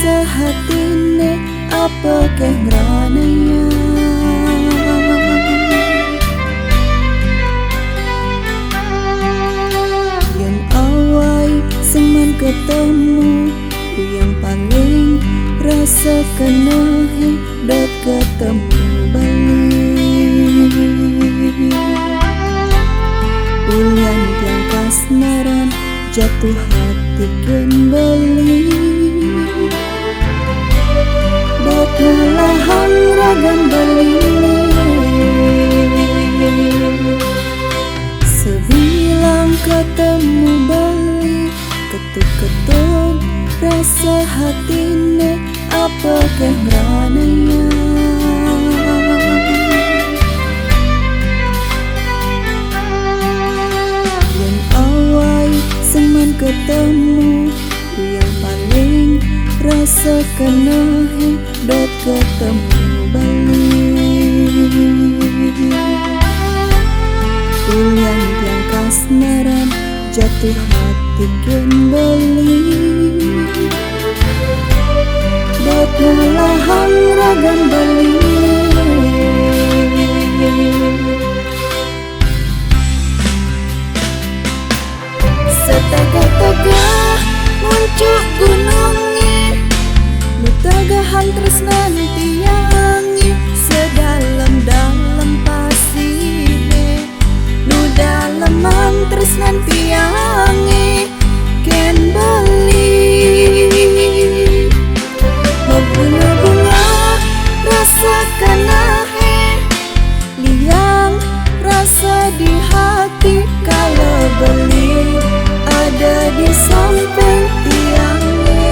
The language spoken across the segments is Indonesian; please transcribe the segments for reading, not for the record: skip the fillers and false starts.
rasa hatine apa keh ngrananya. Yang awai seman ketemu, yang paling rasa kenahe dot ketemu balik. Ulian yang kasmaran jatuh hati kembali. Dot malahang ragam bali. Sebilang ketemu balik, ketuk-ketuk rasa hatine apa keh ngrananya. Yang awai seman ketemu, yang paling rasa kenahe dot ketemu balik. Ulian yang kasmaran jatuh hati kembali. Dot malahang ragam bali. Setagah-tagah muncul gunungnya, nu tagahan tresnan tiangi. Sedalam-dalam pasire, nu daleman tresnan tiangi. Ken beli bunga-bunga rasa kanahe, liang rasa di hati. Kalau beli ada di samping tiangnya.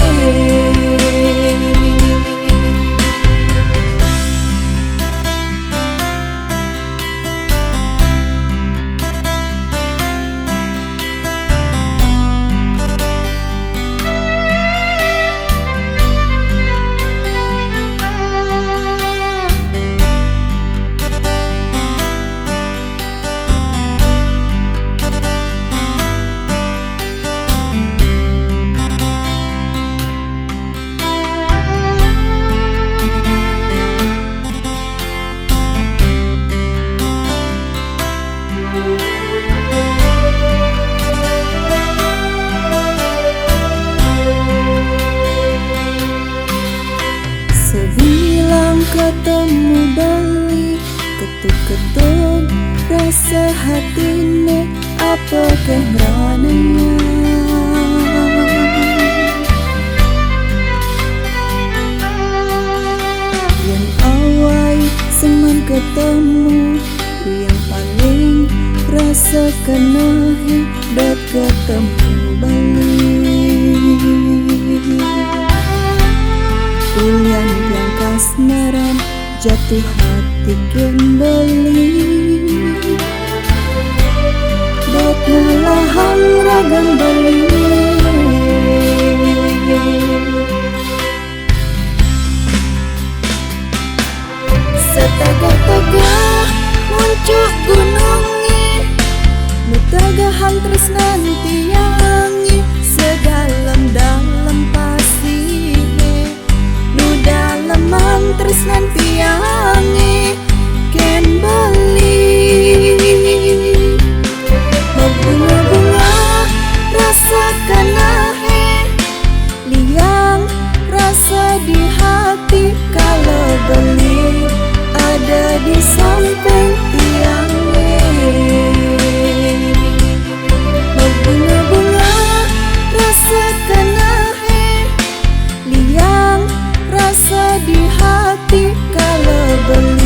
Ketemu balik, ketuk-ketuk rasa hatine apa keh ngrananya. Yang awai seman ketemu, yang paling rasa kenahe dot ketemu balik. Ulian yang kasmaran jatuh hati kembali. Dot malahang ragam bali. Setagah-tagah muncul gunungnya, nu tagahan tresnan tiangi. Sedalam-dalam pasire, nu daleman tresnan tiangi. Ken beli bunga-bunga rasa kanahe, liang rasa di hati. Kalau beli ada di samping tiangnya. Bunga-bunga rasa kanahe, liang rasa di hati. Kalau beli